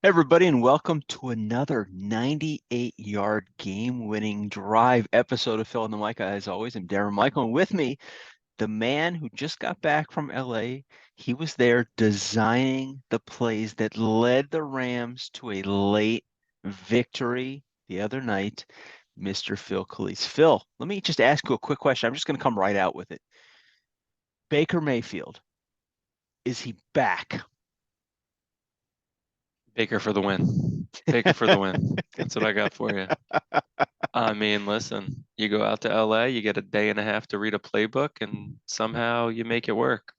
Everybody, and welcome to another 98-yard game-winning drive episode of Phil and the Micah. As always, I'm Darrin Michael, and with me, the man who just got back from LA. He was there designing the plays that led the Rams to a late victory the other night, Mr. Phil Calise. Phil, let me just ask you a quick question. I'm just going to come right out with it. Baker Mayfield, is he back? Baker for the win. Baker for the win. That's what I got for you. I mean, listen, you go out to LA, you get a day and a half to read a playbook, and somehow you make it work.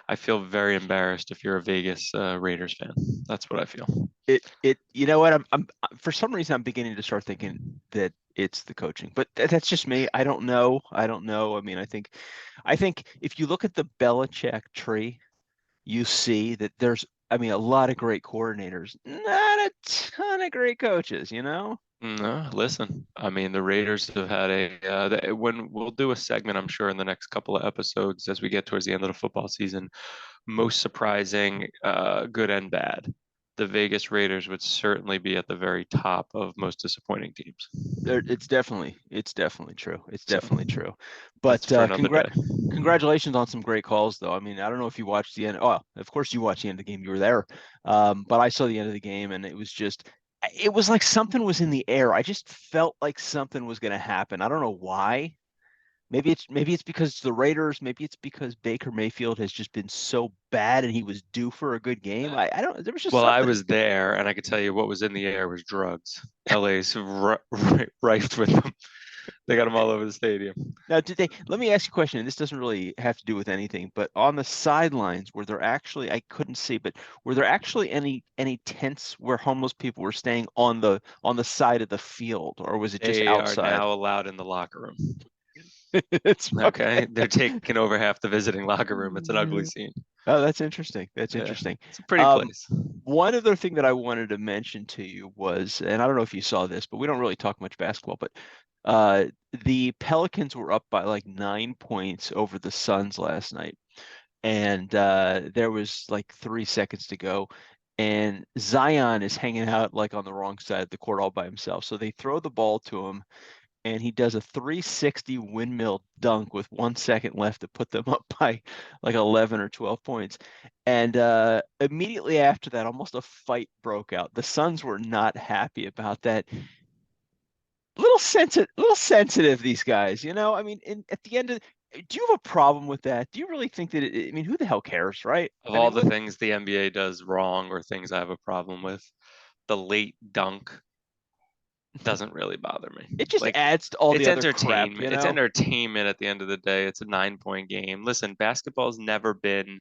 I feel very embarrassed if you're a Vegas Raiders fan. That's what I feel. You know what? I'm for some reason I'm beginning to start thinking that it's the coaching, but that's just me. I don't know. I don't know. I mean, I think if you look at the Belichick tree, you see that I mean, a lot of great coordinators, not a ton of great coaches, you know? No, listen. I mean, the Raiders have had when we'll do a segment, I'm sure, in the next couple of episodes as we get towards the end of the football season, most surprising, good and bad. The Vegas Raiders would certainly be at the very top of most disappointing teams. It's definitely true. It's So definitely true. that's But for another day. congratulations on some great calls, though. I mean, I don't know if you watched the end. Oh, of course you watched the end of the game. You were there. But I saw the end of the game, and it was like something was in the air. I just felt like something was going to happen. I don't know why. Maybe it's because it's the Raiders. Maybe it's because Baker Mayfield has just been so bad, and he was due for a good game. I don't. There was just Well, I something. was there, and I could tell you what was in the air was drugs. LA's rife with them. They got them all over the stadium. Now, let me ask you a question, and this doesn't really have to do with anything, but on the sidelines, were there actually, I couldn't see, but were there actually any tents where homeless people were staying on the side of the field, or was it just They are outside? now allowed in the locker room. It's okay. Okay, they're taking over half the visiting locker room. It's an ugly scene. Oh, that's interesting. That's Yeah, interesting. it's a pretty Um, place. one other thing that I wanted to mention to you was, and I don't know if you saw this, but we don't really talk much basketball, but uh, the Pelicans were up by like 9 points over the Suns last night. And there was like 3 seconds to go, and Zion is hanging out like on the wrong side of the court all by himself. So they throw the ball to him, and he does a 360 windmill dunk with 1 second left to put them up by like 11 or 12 points. And immediately after that, almost a fight broke out. The Suns were not happy about that. Little sensitive, these guys, you know. I mean, at the end of, do you have a problem with that? Do you really think that I mean, who the hell cares, right? Of I all mean, the look, things the NBA does wrong or things I have a problem with, the late dunk doesn't really bother me. it just Like adds to all the it's other crap, you entertainment. It's know? entertainment at the end of the day. It's a 9 point game. Listen, basketball's never been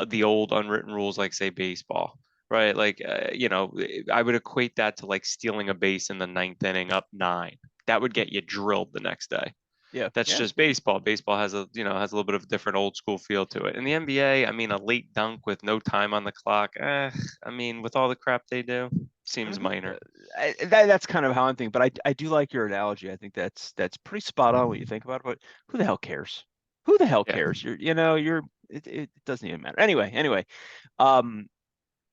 the old unwritten rules like say baseball, right? Like I would equate that to like stealing a base in the ninth inning up nine. That would get you drilled the next day. Yeah, That's yeah. just baseball. Baseball has a little bit of a different old school feel to it. In the NBA, I mean, a late dunk with no time on the clock. I mean, with all the crap they do, seems Mhm. minor. That's kind of how I'm thinking, but I do like your analogy. I think that's pretty spot on when you think about it. But who the hell cares? Who the hell Yeah. cares? It doesn't even matter. Anyway, um,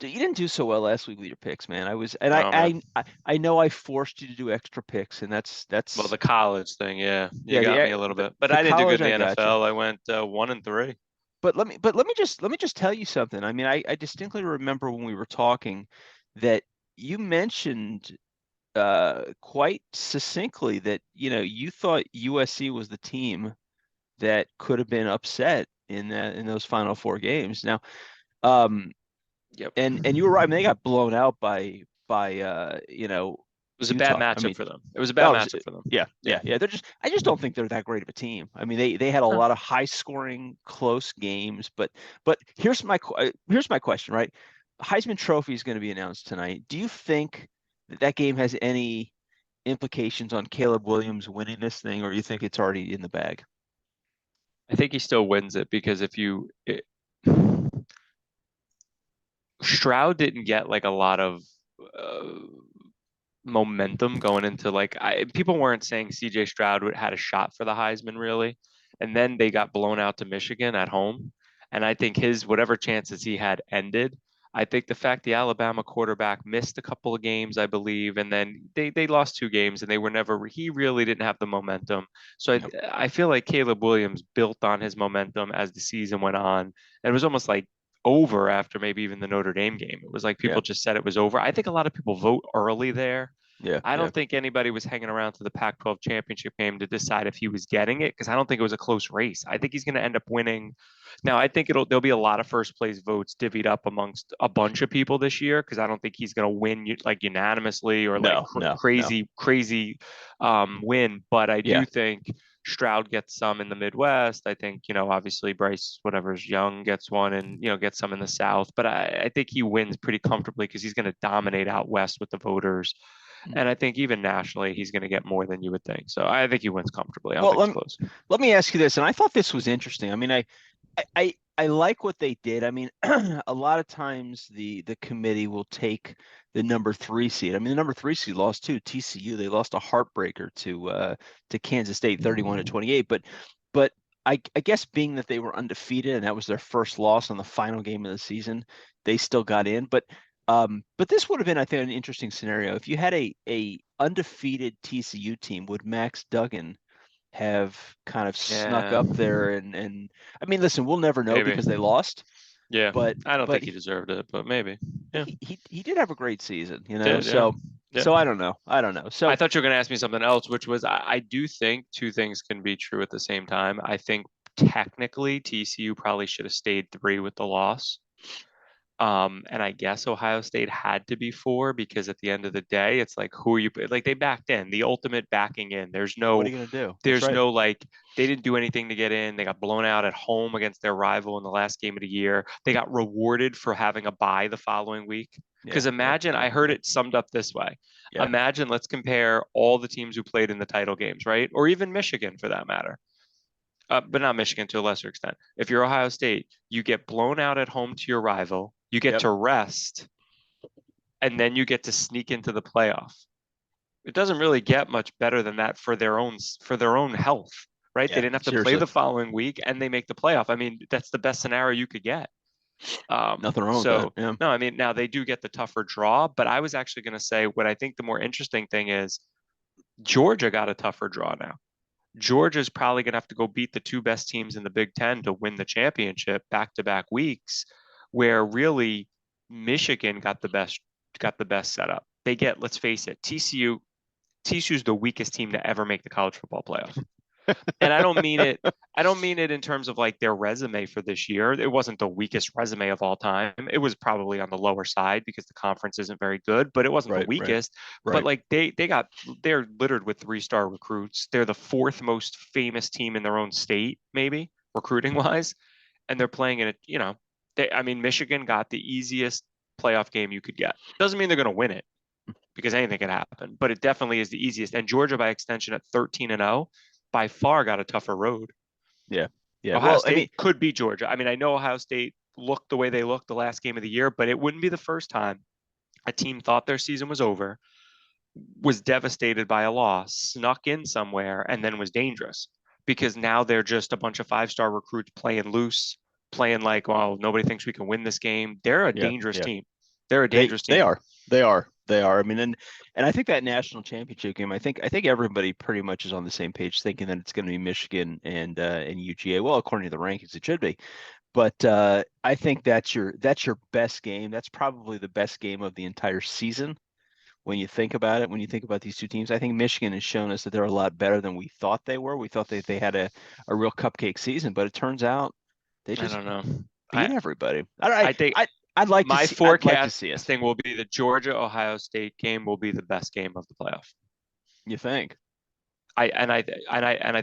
you didn't do so well last week with your picks, man. I was, and No, man. I know I forced you to do extra picks, and Well, that's the college thing, yeah, you yeah, got me a little bit, but the I didn't do college good in I the got you. NFL. I went 1-3. But let me just tell you something. I mean, I distinctly remember when we were talking that you mentioned quite succinctly that you thought USC was the team that could have been upset in those final four games. Now, um, Yep. and you were right. I mean, they got blown out by It was a bad Utah. I matchup mean, for them. It was a bad oh, it was, matchup for them. yeah, Yeah. yeah, yeah. I just don't think they're that great of a team. I mean, they had a Huh. lot of high scoring, close games. But here's my question, right? Heisman Trophy is going to be announced tonight. Do you think that game has any implications on Caleb Williams winning this thing, or you think it's already in the bag? I think he still wins it because Stroud didn't get like a lot of uh, momentum going into people weren't saying CJ Stroud had a shot for the Heisman really. And then they got blown out to Michigan at home. And I think his whatever chances he had ended. I think the fact the Alabama quarterback missed a couple of games, I believe, and then they lost 2 games and they were never he really didn't have the momentum. So Yep. I feel like Caleb Williams built on his momentum as the season went on. And it was almost like over after maybe even the Notre Dame game. It was like Yeah. people just said it was over. I think a lot of people vote early there. Yeah. I Yeah. don't think anybody was hanging around to the Pac-12 championship game to decide if he was getting it because I don't think it was a close race. I think he's going to end up winning. Now, I think there'll be a lot of first place votes divvied up amongst a bunch of people this year because I don't think he's going to win like unanimously or like No. No. No. crazy win. But I Yeah. do think Stroud gets some in the Midwest. I think, obviously Bryce, whatever's young, gets one and, gets some in the South. But I think he wins pretty comfortably because he's going to dominate out West with the voters. And I think even nationally, he's going to get more than you would think. So I think he wins comfortably. I don't Well, think it's close. let me ask you this, and I thought this was interesting. I mean, I like what they did. I mean, a lot of times the committee will take the number 3 seed. I mean, the number 3 seed lost too. TCU, they lost a heartbreaker to Kansas State, 31-28. But I guess being that they were undefeated and that was their first loss on the final game of the season, they still got in. But this would have been, I think, an interesting scenario. If you had a undefeated TCU team, would Max Duggan have kind of snuck Yeah, up there and I mean, listen, we'll never know maybe. because they lost, Yeah, but I don't but think he deserved it, but maybe. Yeah, he did have a great season, did. Yeah, yeah. so I don't know. I don't know. I So thought you were going to ask me something else, which was I do think two things can be true at the same time. I think technically TCU probably should have stayed 3 with the loss. And I guess Ohio State had to be 4 because at the end of the day, it's like who are you like they backed in, the ultimate backing in. what are you gonna do? That's There's right. no like they didn't do anything to get in. They got blown out at home against their rival in the last game of the year. They got rewarded for having a bye the following week. Because Yeah, yeah, imagine, yeah, I heard yeah, it summed up this way. yeah. Imagine, let's compare all the teams who played in the title games, right? Or even Michigan for that matter, but not Michigan to a lesser extent. If you're Ohio State, you get blown out at home to your rival, you get Yep. to rest, and then you get to sneak into the playoff. It doesn't really get much better than that for their own health, right? They Yeah, didn't have to play seriously. the following week, and they make the playoff. I mean, that's the best scenario you could get. Nothing wrong with that. So Yeah. no, I mean now they do get the tougher draw, but I was actually going to say what I think the more interesting thing is Georgia got a tougher draw now. Georgia's probably going to have to go beat the 2 best teams in the Big Ten to win the championship back-to-back weeks, where really Michigan got the best setup. They get, let's face it, TCU's the weakest team to ever make the college football playoff. And I don't mean it in terms of like their resume for this year. It wasn't the weakest resume of all time. It was probably on the lower side because the conference isn't very good, but it wasn't the Right, right, weakest. But right. like they're littered with 3-star recruits. They're the 4th most famous team in their own state, maybe recruiting wise, and they're playing in I mean Michigan got the easiest playoff game you could get. Doesn't mean they're going to win it because anything can happen, but it definitely is the easiest. And Georgia by extension at 13-0 by far got a tougher road. Yeah. Yeah. Ohio Well, I mean, State could beat Georgia. I mean, I know Ohio State looked the way they looked the last game of the year, but it wouldn't be the first time a team thought their season was over, was devastated by a loss, snuck in somewhere, and then was dangerous because now they're just a bunch of 5-star recruits playing loose, playing like, well, nobody thinks we can win this game. They're a yeah, dangerous yeah. team. They're a They dangerous they team. are. They are. They are. I mean, and I think that national championship game, I think everybody pretty much is on the same page thinking that it's going to be Michigan and UGA. Well, according to the rankings, it should be. But I think that's your best game. That's probably the best game of the entire season when you think about it. When you think about these two teams, I think Michigan has shown us that they're a lot better than we thought they were. We thought that they had a real cupcake season, but it turns out they I just don't know. beat I everybody. All right, I think I'd like to my see. I'd like to see it. forecasting will be the Georgia Ohio State game will be the best game of the playoff. You think? I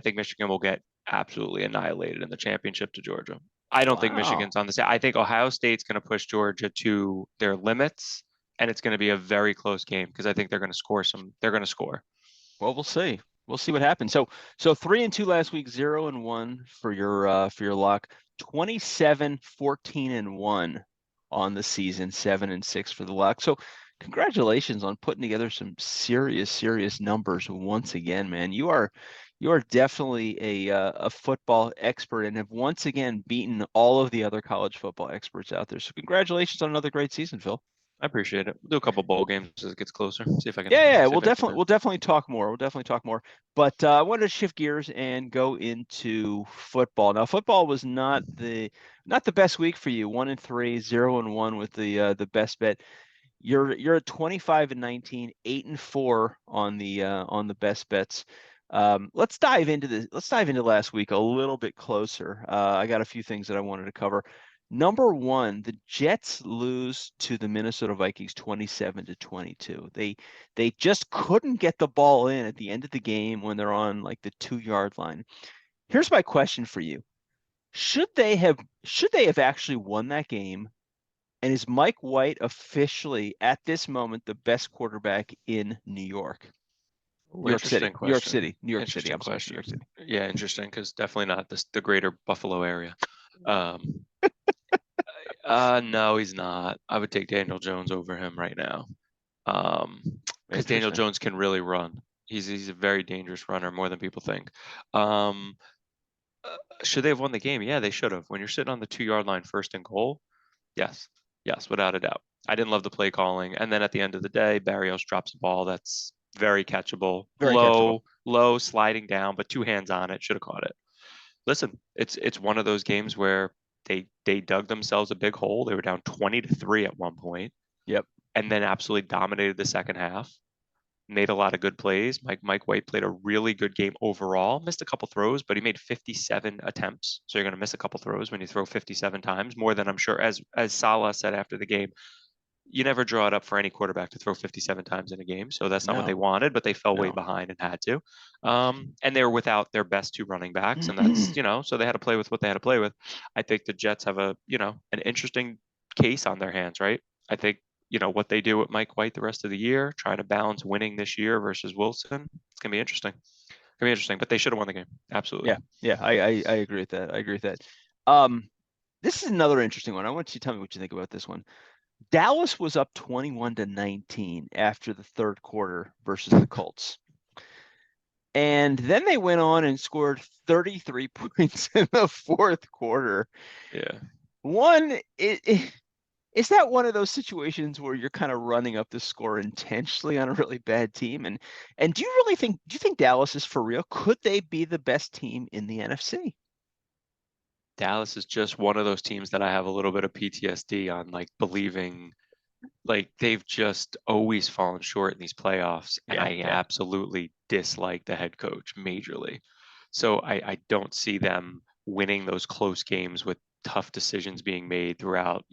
think Michigan will get absolutely annihilated in the championship to Georgia. I don't think Wow. Michigan's on the side. I think Ohio State's going to push Georgia to their limits, and it's going to be a very close game because I think they're going to score some. They're going to score. Well, we'll see. We'll see what happens. So 3-2 last week, 0-1 for your lock, 27, 14-1 on the season, 7-6 for the lock. So congratulations on putting together some serious numbers once again, man. You are definitely a football expert and have once again beaten all of the other college football experts out there. So congratulations on another great season, Phil. I appreciate it. We'll do a couple bowl games as it gets closer. Yeah, See if I can we'll definitely talk more. We'll definitely talk more. But I wanted to shift gears and go into football. Now, football was not the best week for you. 1-3, 0-1 with the best bet. You're at 25-19, 8-4 on the best bets. Let's dive into last week a little bit closer. I got a few things that I wanted to cover. Number one, the Jets lose to the Minnesota Vikings 27-22. They just couldn't get the ball in at the end of the game when they're on like the 2-yard line. Here's my question for you. Should they have actually won that game? And is Mike White officially at this moment the best quarterback in New York? Ooh, interesting question. New York City. Interesting I'm sorry, New question. York City. Yeah, interesting because definitely not the greater Buffalo area. Um, no, he's not. I would take Daniel Jones over him right now. Um, because Daniel Interesting. Jones can really run. He's a very dangerous runner, more than people think. Um, should they have won the game? Yeah, they should have. When you're sitting on the 2 yard line, first and goal, yes, yes, without a doubt. I didn't love the play calling, and then at the end of the day, Barrios drops a ball that's very catchable, Very catchable. low, sliding down, but two hands on it, should have caught it. Listen, it's one of those games where they dug themselves a big hole. They were down 20-3 at one point, Yep. and then absolutely dominated the second half. Made a lot of good plays. Mike White played a really good game overall. Missed a couple throws, but he made 57 attempts. So you're going to miss a couple throws when you throw 57 times, more than I'm sure, as Salah said after the game, you never draw it up for any quarterback to throw 57 times in a game. So that's not what they No, wanted, but they fell way no. behind and had to. And they were without their best two running backs, and that's, so they had to play with what they had to play with. I think the Jets have an interesting case on their hands, right? I think, what they do with Mike White the rest of the year, trying to balance winning this year versus Wilson. It's gonna be interesting. Gonna be interesting, but they should have won the game. Absolutely. Yeah, yeah, I agree with that. I agree with that. Um, this is another interesting one. I want you to tell me what you think about this one. Dallas was up 21-19 after the third quarter versus the Colts. And then they went on and scored 33 points in the fourth quarter. Yeah. One, is that one of those situations where you're kind of running up the score intentionally on a really bad team? And do you think Dallas is for real? Could they be the best team in the NFC? Dallas is just one of those teams that I have a little bit of PTSD on, like believing like they've just always fallen short in these playoffs, and Yeah, I yeah, absolutely dislike the head coach majorly. So I don't see them winning those close games with tough decisions being made throughout,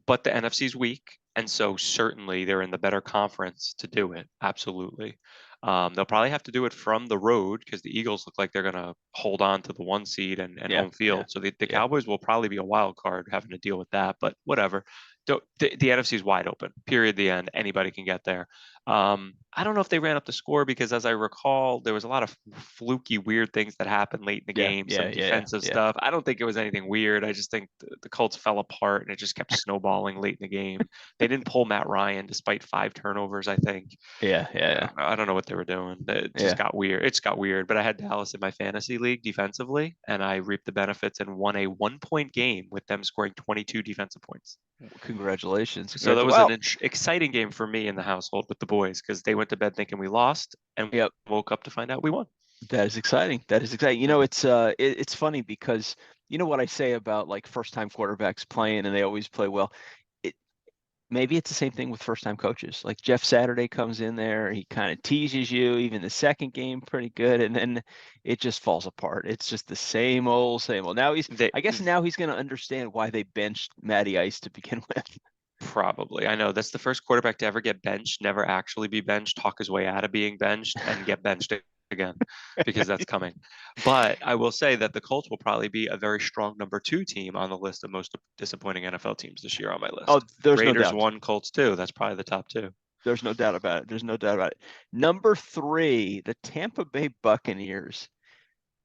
but the NFC's weak, and so certainly they're in the better conference to do it. Absolutely. They'll probably have to do it from the road because the Eagles look like they're going to hold on to the 1 seed and yeah, home yeah, field. So the yeah, Cowboys will probably be a wild card having to deal with that, but whatever. The NFC is wide open. Period. The end. Anybody can get there. I don't know if they ran up the score because, as I recall, there was a lot of fluky, weird things that happened late in the yeah, game. yeah, Some yeah, yeah, defensive yeah. stuff. I don't think it was anything weird. I just think the Colts fell apart and it just kept snowballing late in the game. They didn't pull Matt Ryan despite 5 turnovers. I think. Yeah, yeah, I don't know what they were doing. It just yeah. got weird. It's got weird. But I had Dallas in my fantasy league defensively, and I reaped the benefits and won a 1 point game with them scoring 22 defensive points. Congratulations. So that Congratulations. was an Well, exciting game for me in the household with the boys because they went to bed thinking we lost and yep, woke up to find out we won. that is exciting. That is exciting. Mhm. It's funny because you know what I say about like first time quarterbacks playing and they always play well. It maybe it's the same thing with first time coaches. Like Jeff Saturday comes in there, he kind of teases you, even the second game pretty good, and then it just falls apart. It's just the same old, same old. They I guess now he's going to understand why they benched Matty Ice to begin with. probably, I know that's the first quarterback to ever get benched, never actually be benched, talk his way out of being benched, and get benched again because that's coming. But I will say that the Colts will probably be a very strong number 2 team on the list of most disappointing NFL teams this year on my Oh, list. there's no Raiders doubt. 1, Colts 2. That's probably the top 2. There's no doubt about it. There's no doubt about it. Number three, the Tampa Bay Buccaneers.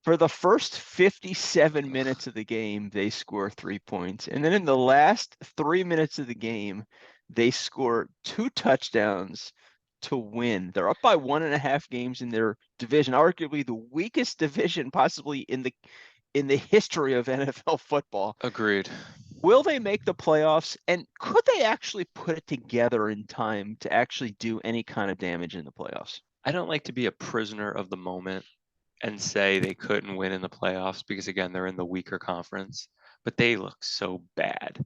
For the first 57 minutes of the game, they score 3 points. And then in the last 3 minutes of the game, they score two touchdowns to win. They're up by 1.5 games in their division, arguably the weakest division possibly in the history of NFL football. Agreed. Will they make the playoffs? And could they actually put it together in time to actually do any kind of damage in the playoffs? I don't like to be a prisoner of the moment and say they couldn't win in the playoffs because again, they're in the weaker conference, but they look so bad.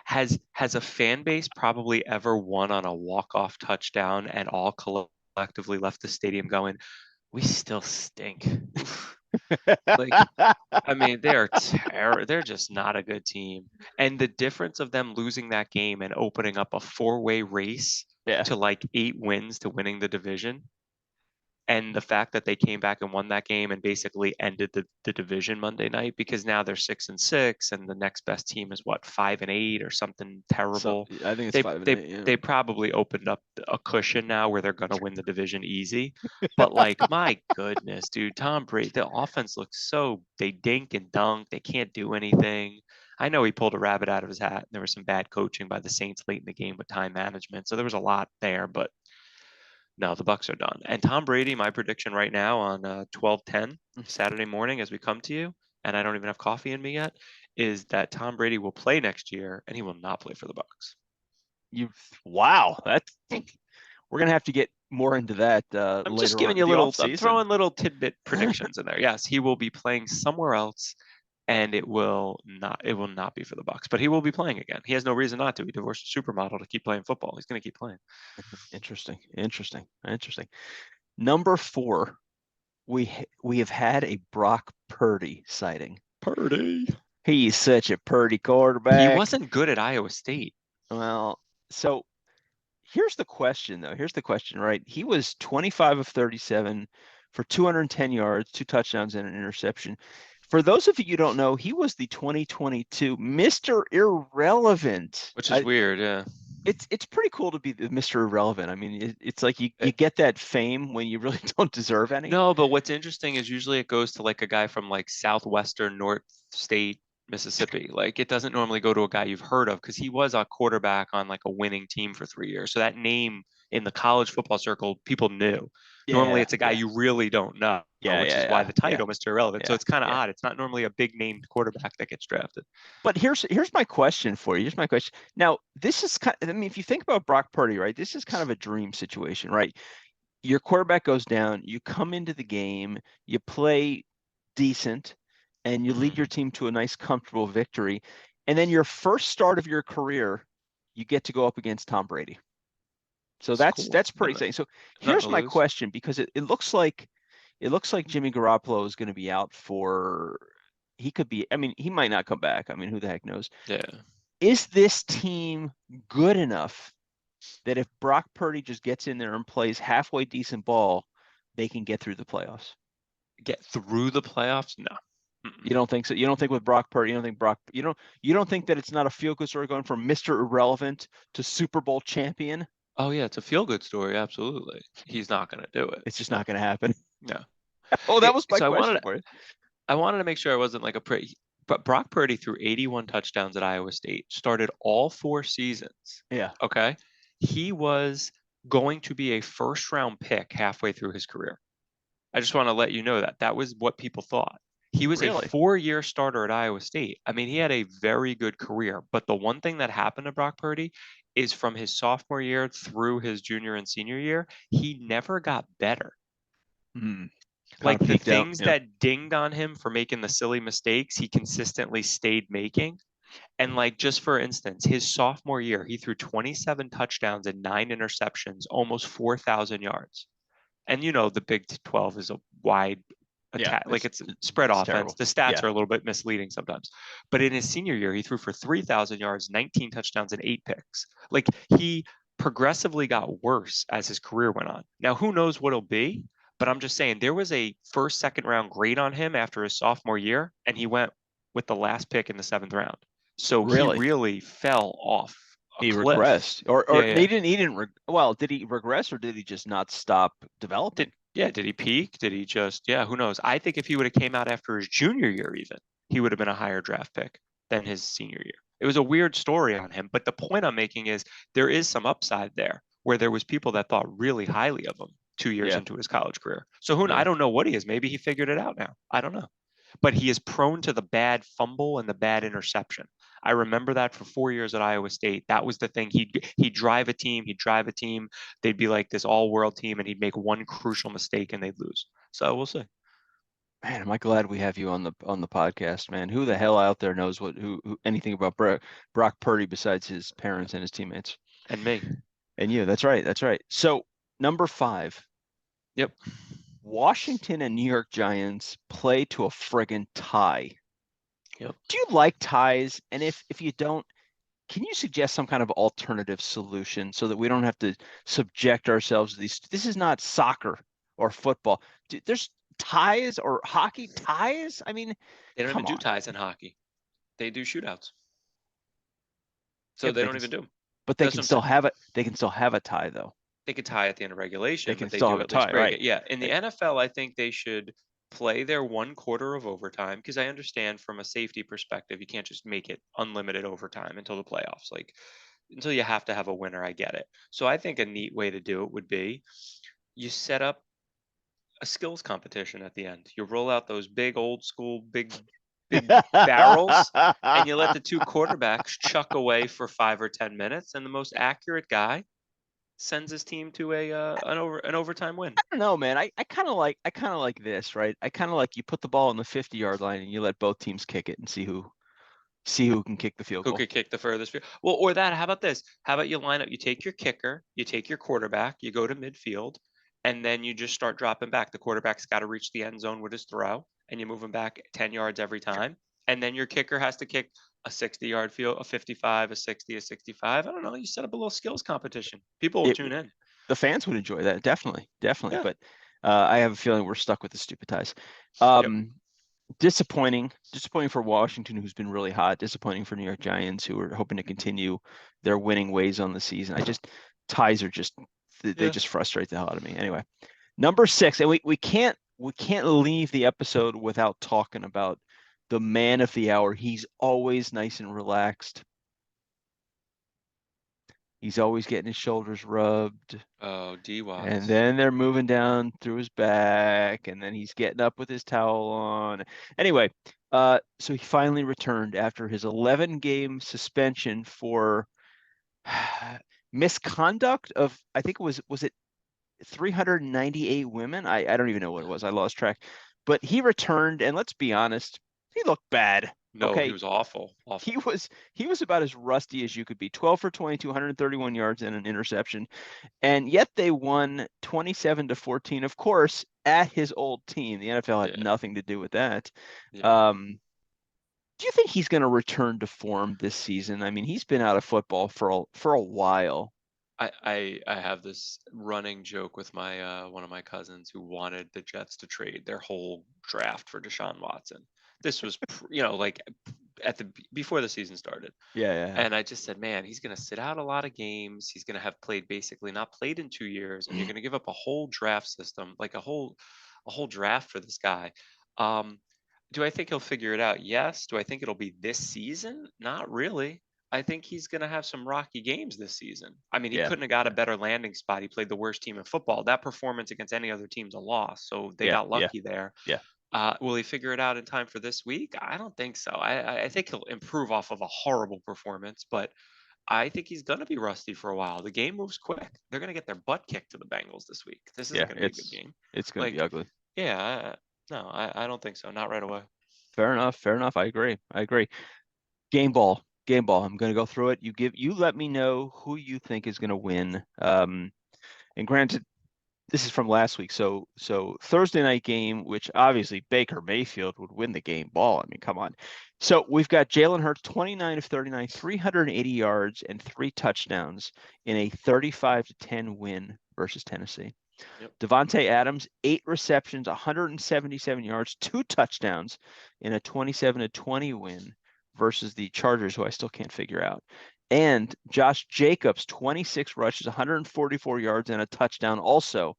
Has a fan base probably ever won on a walk-off touchdown and all collectively left the stadium going, we still stink. Like, I mean, they're just not a good team. And the difference of them losing that game and opening up a four-way race Yeah. to like 8 wins to winning the division, and the fact that they came back and won that game and basically ended the division Monday night, because now they're 6-6 and the next best team is what, 5-8 or something So terrible. I think it's They 5-8. Yeah. they probably opened up a cushion now where they're going to win the division easy. But like, my goodness, dude, Tom Brady, the offense looks so, they dink and dunk, they can't do anything. I know he pulled a rabbit out of his hat. There was some bad coaching by the Saints late in the game with time management, so there was a lot there, but no, the Bucks are done. And Tom Brady, my prediction right now on 12/10 Saturday morning as we come to you, and I don't even have coffee in me yet, is that Tom Brady will play next year and he will not play for the Bucks. You wow, that's we're gonna have to get more into that I'm just later on giving in you the off I'm season. throwing little tidbit predictions in there. Yes, he will be playing somewhere else and it will not be for the Bucks, but he will be playing again. He has no reason not to. He divorced a supermodel to keep playing football. He's going to keep playing. Interesting, interesting, interesting. Number 4, we have had a Brock Purdy sighting. Purdy. He's such a Purdy He quarterback. wasn't good at Iowa State. Well, so here's the question, though. Here's the question, right? He was 25 of 37 for 210 yards, 2 touchdowns, and an interception. For those of you who don't know, he was the 2022 Mr. Irrelevant. Which is weird, yeah. It's pretty cool to be the Mr. Irrelevant. I mean, it's like you It- get that fame when you really don't deserve any. No, but what's interesting is usually it goes to like a guy from like southwestern North State, Mississippi. Like, it doesn't normally go to a guy you've heard of because he was a quarterback on like a winning team for 3 years. So that name in the college football circle, people knew. Normally Yeah, it's a guy yeah, you really don't know, yeah, which yeah, is why yeah, the yeah, title, Mr. Irrelevant. So yeah, it's kind of yeah. odd. It's not normally a big named quarterback that gets drafted. But here's my question for you. Here's my question. Now, this is kind I mean, if you think about Brock Purdy, right? This is kind of a dream situation, right? Your quarterback goes down, you come into the game, you play decent, and you lead your Mhm. team to a nice, comfortable victory. And then your first start of your career, you get to go up against Tom Brady. So It's cool. that's pretty exciting. So Nothing here's to my lose. question, because it looks like Jimmy Garoppolo is going to be out for he could be, I mean, he might not come back. I mean, who the heck knows? Yeah. Is this team good enough that if Brock Purdy just gets in there and plays halfway decent ball, they can get through the playoffs? Get through the playoffs? No. You Mm-mm. don't think so? You don't think with Brock Purdy, you don't think that it's not a feel good story going from Mr. Irrelevant to Super Bowl champion? Oh yeah, it's a feel good story. Absolutely. He's not going to do it. It's just No, not going to happen. no. Oh, that was my So question for you. I wanted to make sure I wasn't like a pretty, but Brock Purdy threw 81 touchdowns at Iowa State, started all 4 seasons. Yeah. Okay. He was going to be a first round pick halfway through his career. I just want to let you know that that was what people thought. He was a Really? 4 year starter at Iowa State. I mean, he had a very good career, but the one thing that happened to Brock Purdy is from his sophomore year through his junior and senior year, he never got better. Hmm. Kind Like, of the peaked out. things Yeah. that dinged on him for making the silly mistakes, he consistently stayed making. And like, just for instance, his sophomore year, he threw 27 touchdowns and 9 interceptions, almost 4,000 yards. And the Big 12 is a wide Yeah. attack, like It's it's spread it's offense. terrible. The stats Yeah. are a little bit misleading sometimes. But in his senior year, he threw for 3,000 yards, 19 touchdowns, and 8 picks. Like, he progressively got worse as his career went on. Now, who knows what it'll be? But I'm just saying there was a first, second round grade on him after his sophomore year, and he went with the last pick in the seventh round. So he Really? really fell off a He cliff. regressed. Or Yeah, yeah. well, did he regress or did he just not stop developing? Did he peak? Did he just, yeah, who knows? I think if he would have came out after his junior year even, he would have been a higher draft pick than his senior year. It was a weird story on him, but the point I'm making is there is some upside there where there was people that thought really highly of him 2 years Yeah. into his college career. So I Yeah. don't know what he is. Maybe he figured it out now. I don't know. But he is prone to the bad fumble and the bad interception. I remember that for 4 years at Iowa State. That was the thing. He'd drive a team. He'd drive a team. They'd be like this all-world team, and he'd make one crucial mistake and they'd lose. So we'll see. Man, am I glad we have you on the podcast, man. Who the hell out there knows who anything about Brock Purdy besides his parents and his teammates? And me. And you, that's right. That's right. So, number 5, Yep. Washington and New York Giants play to a friggin' tie. Yep. Do you like ties? And if you don't, can you suggest some kind of alternative solution so that we don't have to subject ourselves to these? This is not soccer or football. There's ties or hockey ties. I mean, They don't come even do on. ties in hockey. They do shootouts. Yeah, So they don't even do them. but they That's can what I'm still saying. have it. They can still have a tie though. They could tie at the end of They regulation, can but they still have do a at least tie, break right? it. Yeah. In the Right. NFL, I think they should play their 1 quarter of overtime because I understand from a safety perspective, you can't just make it unlimited overtime until the playoffs. Like until you have to have a winner, I get it. So I think a neat way to do it would be you set up a skills competition at the end. You roll out those big old school big barrels and you let the two quarterbacks chuck away for 5 or 10 minutes, and the most accurate guy sends his team to an overtime win. I don't know, man. I kind of like this, right? I kind of like you put the ball on the 50-yard line and you let both teams kick it and see who can kick the field Who goal. could kick the furthest field? Well, or that. How about this? How about you line up? You take your kicker, you take your quarterback, you go to midfield, and then you just start dropping back. The quarterback's got to reach the end zone with his throw, and you move him back 10 yards every time. And then your kicker has to kick a 60-yard field, a 55, a 60, a 65. I don't know. You set up a little skills competition. People will It tune in. The fans would enjoy that, definitely, definitely. Yeah. But I have a feeling we're stuck with the stupid ties. Yep. Disappointing for Washington, who's been really hot. Disappointing for New York Giants, who are hoping to continue their winning ways on the season. Ties are just they Yeah. just frustrate the hell out of me. Anyway, number 6, and we can't leave the episode without talking about the man of the hour. He's always nice and relaxed. He's always getting his shoulders rubbed. Oh, D And Watts. then they're moving down through his back, and then he's getting up with his towel on. Anyway, so he finally returned after his 11-game suspension for misconduct of, I think was it 398 women? I don't even know what it was. I lost track. But he returned, and let's be honest, he looked bad. No, he Okay. was awful. Awful. He was about as rusty as you could be. 12 for 22, 131 yards and an interception. And yet they won 27-14, of course, at his old team. The NFL had Yeah. nothing to do with that. Yeah. Do you think he's going to return to form this season? I mean, he's been out of football for a while. I have this running joke with my one of my cousins who wanted the Jets to trade their whole draft for Deshaun Watson. This was like at the before the season started. Yeah. And I just said, man, he's going to sit out a lot of games. He's going to have played basically not played in 2 years, and you're going to give up a whole draft system, like a whole draft for this guy. Um, do I think he'll figure it out? Yes. Do I think it'll be this season? Not really. I think he's going to have some rocky games this season. I mean, he Yeah. couldn't have got a better landing spot. He played the worst team in football. That performance against any other team's a loss. So they Yeah. got Yeah. lucky there. Yeah. Will he figure it out in time for this week? I don't think so. I think he'll improve off of a horrible performance, but I think he's going to be rusty for a while. The game moves quick. They're going to get their butt kicked to the Bengals this week. This isn't Yeah. going to be a good game. It's going to be Like, ugly. yeah, no, I don't think so. Not right away. Fair enough. Fair enough. I agree. Game ball. I'm going to go through it. You let me know who you think is going to win. And granted, this is from last week. So Thursday night game, which obviously Baker Mayfield would win the game ball. I mean, come on. So we've got Jalen Hurts, 29 of 39, 380 yards and 3 touchdowns in a 35-10 win versus Tennessee. Yep. Devontae Adams, 8 receptions, 177 yards, 2 touchdowns in a 27-20 win versus the Chargers, who I still can't figure out. And Josh Jacobs, 26 rushes, 144 yards, and a touchdown also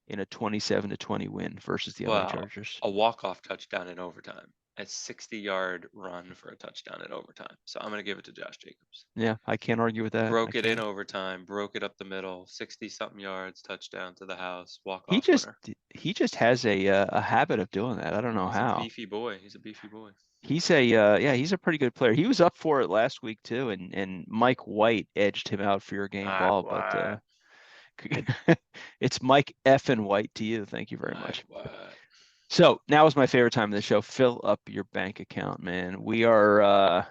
in a 27-20 win versus the LA Well, Chargers. a walk-off touchdown in overtime. a 60-yard run for a touchdown in overtime. So I'm going to give it to Josh Jacobs. Yeah, I can't argue with that. I Broke it in can't. overtime, broke it up the middle, 60-something yards, touchdown to the house, He walk-off just winner. he just has a habit of doing that. I don't know He's a how. beefy boy. He's a beefy boy. He's a pretty good player. He was up for it last week too, and Mike White edged him out for your game Mike ball, but White. it's Mike F and White to you. Thank you very Mike much. White. So now is my favorite time of the show. Fill up your bank account, man. We are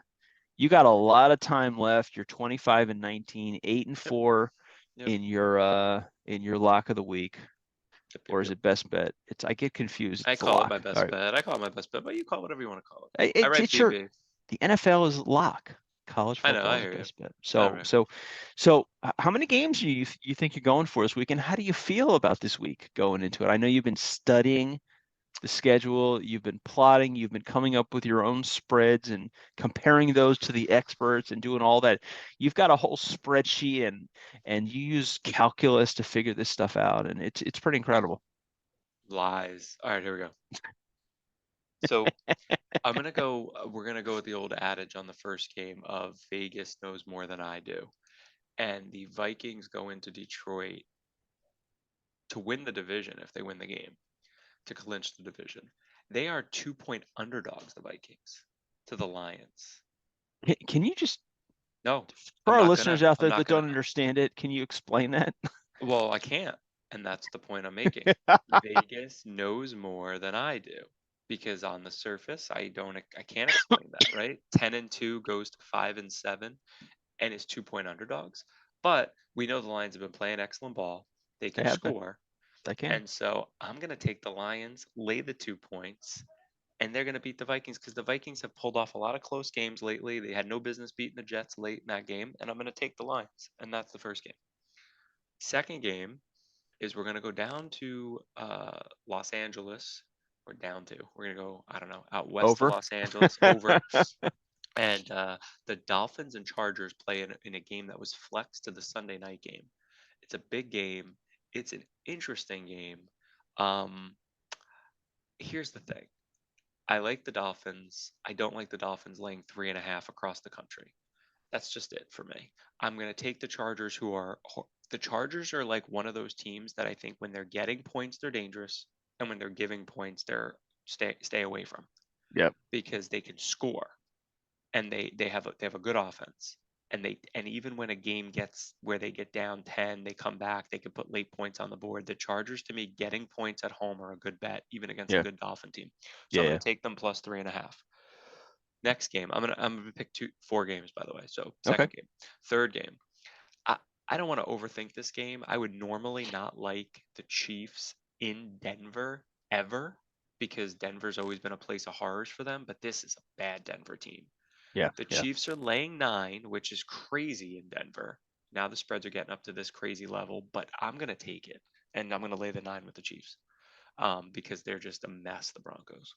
you got a lot of time left. You're 25 and 19, 8 and Yep. 4 Yep. in your lock of the week. Yep. Yep. Or is Yep. it best bet? I get confused. I It's a call it my lock. All best right. bet. I call it my best bet, but you call it whatever you want to call it. I It, write it's your BB. the NFL is lock. College I know. football I is hear you. best bet. All So right. so so how many games do you think you're going for this week, and how do you feel about this week going into it? I know you've been studying the schedule, you've been plotting, you've been coming up with your own spreads and comparing those to the experts and doing all that. You've got a whole spreadsheet and you use calculus to figure this stuff out, and it's pretty incredible. Lies. All right. Here we go. So I'm gonna go. We're gonna go with the old adage on the first game of Vegas knows more than I do, and the Vikings go into Detroit to win the division if they win the game to clinch the division. They are 2-point underdogs, the Vikings, to the Lions. Can you just, No, for I'm our not listeners gonna. out I'm there not that gonna. don't understand it, can you explain that? Well, I can't, and that's the point I'm making. Vegas knows more than I do because on the surface, I can't explain that, right? 10-2 goes to 5-7 and is 2-point underdogs. But we know the Lions have been playing excellent ball. They They can have been. score. They can. And so I'm going to take the Lions, lay the 2 points, and they're going to beat the Vikings because the Vikings have pulled off a lot of close games lately. They had no business beating the Jets late in that game, and I'm going to take the Lions. And that's the first game. Second game is we're going to go down to Los Angeles. Or down to. We're going to go, I don't know, out west of Over. Los Angeles, over. And the Dolphins and Chargers play in a game that was flexed to the Sunday night game. It's a big game. It's an interesting game. Um, Here's the thing. I like the Dolphins. I don't like the Dolphins laying 3.5 across the country. That's just it for me. I'm going to take the Chargers, the Chargers are like one of those teams that I think when they're getting points, they're dangerous. And when they're giving points, they're stay away from Yep. because they can score and they have a good offense. And even when a game gets where they get down 10, they come back, they can put late points on the board. The Chargers, to me, getting points at home are a good bet, even against a Yeah. good Dolphin team. So Yeah. I'm Yeah. going to take them plus 3.5. Next game, I'm gonna pick 4 games, by the way. So Okay. second game, third game. I I don't want to overthink this game. I would normally not like the Chiefs in Denver ever because Denver's always been a place of horrors for them, but this is a bad Denver team. Yeah. The Yeah. Chiefs are laying 9, which is crazy in Denver. Now the spreads are getting up to this crazy level, but I'm gonna take it and I'm gonna lay the 9 with the Chiefs because they're just a mess, the Broncos.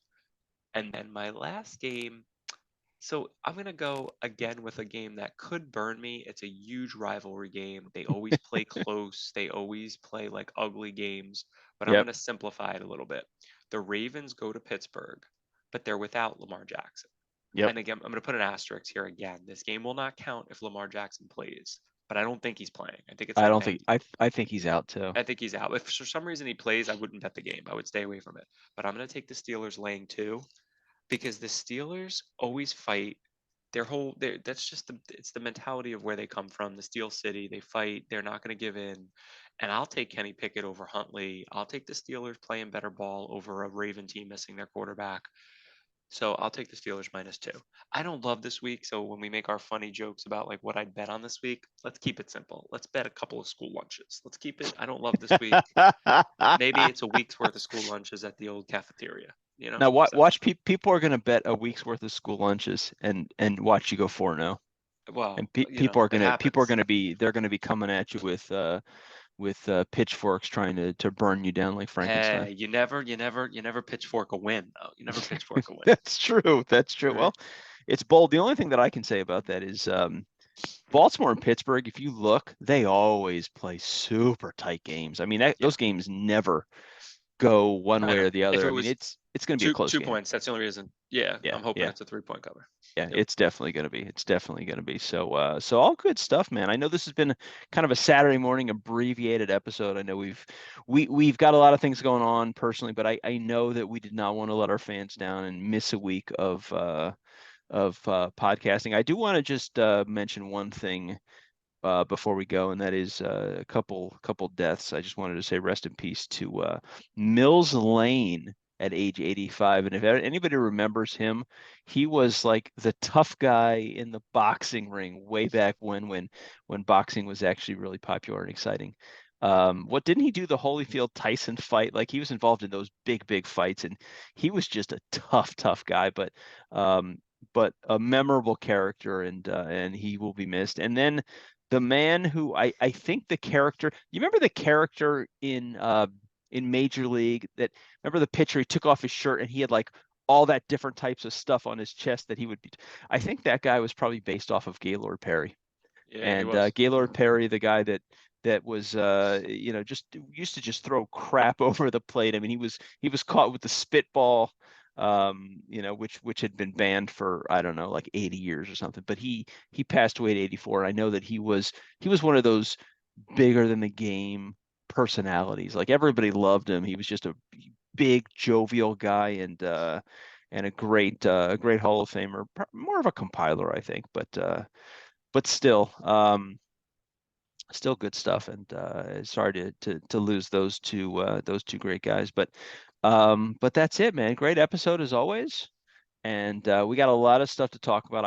And then my last game, so I'm gonna go again with a game that could burn me. It's a huge rivalry game. They always play close. They always play like ugly games, but I'm Yep. gonna simplify it a little bit. The Ravens go to Pittsburgh, but they're without Lamar Jackson. Yep. And again, I'm gonna put an asterisk here again. This game will not count if Lamar Jackson plays, but I don't think he's playing. I think it's I a don't think 90. I think he's out too. I think he's out. If for some reason he plays, I wouldn't bet the game. I would stay away from it. But I'm gonna take the Steelers laying 2 because the Steelers always fight that's just it's the mentality of where they come from, the Steel City. They fight, they're not going to give in. And I'll take Kenny Pickett over Huntley. I'll take the Steelers playing better ball over a Raven team missing their quarterback. So I'll take the Steelers -2. I don't love this week, so when we make our funny jokes about like what I'd bet on this week, let's keep it simple. Let's bet a couple of school lunches. Let's keep it. I don't love this week. Maybe it's a week's worth of school lunches at the old cafeteria, you know? Now So, people are going to bet a week's worth of school lunches and watch you go 4-0. well, And people are it going happens. to be they're going to be coming at you with pitchforks trying to burn you down like Frankenstein. Hey, you never pitchfork a win though. You never pitchfork a win, That's true. That's true. right? Well, it's bold. The only thing that I can say about that is Baltimore and Pittsburgh, if you look, they always play super tight games. I mean, Yeah, those games never go one I way know. or the If other. it I mean, was it's it's going to be a close Two game. points. That's the only reason. Yeah, Yeah, I'm hoping yeah. it's a 3-point cover. Yeah, Yep. it's definitely going to be. It's definitely going to be. So all good stuff, man. I know this has been kind of a Saturday morning abbreviated episode. I know we've got a lot of things going on personally, but I know that we did not want to let our fans down and miss a week of podcasting. I do want to just mention one thing before we go, and that is a couple deaths. I just wanted to say rest in peace to Mills Lane at age 85. And if anybody remembers him, he was like the tough guy in the boxing ring way back when boxing was actually really popular and exciting. What didn't he do the Holyfield Tyson fight? Like he was involved in those big fights, and he was just a tough guy, um, but a memorable character, and he will be missed. And then the man who I think the character, you remember the character in Major League that remember the pitcher, he took off his shirt and he had like all that different types of stuff on his chest that he would be. I think that guy was probably based off of Gaylord Perry. Yeah, he And was. Gaylord Perry, the guy that was just used to just throw crap over the plate. I mean, he was caught with the spitball, which had been banned for I don't know, like 80 years or something. But he passed away at 84. I know that he was one of those bigger than the game personalities. Like everybody loved him. He was just a big jovial guy and a great Hall of Famer, more of a compiler, I think, but still good stuff. And sorry to lose those two great guys. But that's it, man. Great episode as always. And we got a lot of stuff to talk about.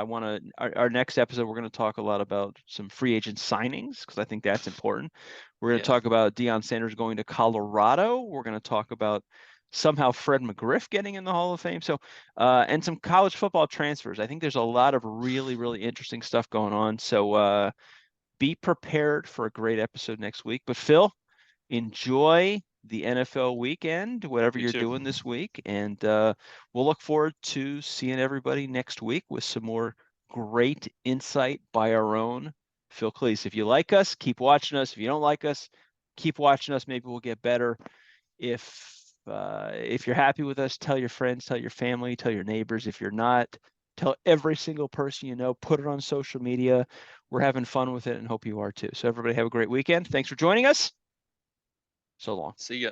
Our next episode, we're going to talk a lot about some free agent signings because I think that's important. We're going to Yeah, talk about Deion Sanders going to Colorado. We're going to talk about somehow Fred McGriff getting in the Hall of Fame. So, and some college football transfers. I think there's a lot of really interesting stuff going on. So, be prepared for a great episode next week. But Phil, enjoy the NFL weekend, whatever you you're too. doing this week, and we'll look forward to seeing everybody next week with some more great insight by our own Phil Cleese. If you like us, keep watching us. If you don't like us, keep watching us. Maybe we'll get better. If you're happy with us, tell your friends, tell your family, tell your neighbors. If you're not, tell every single person you know. Put it on social media. We're having fun with it and hope you are too. So everybody have a great weekend. Thanks for joining us. So long. See ya.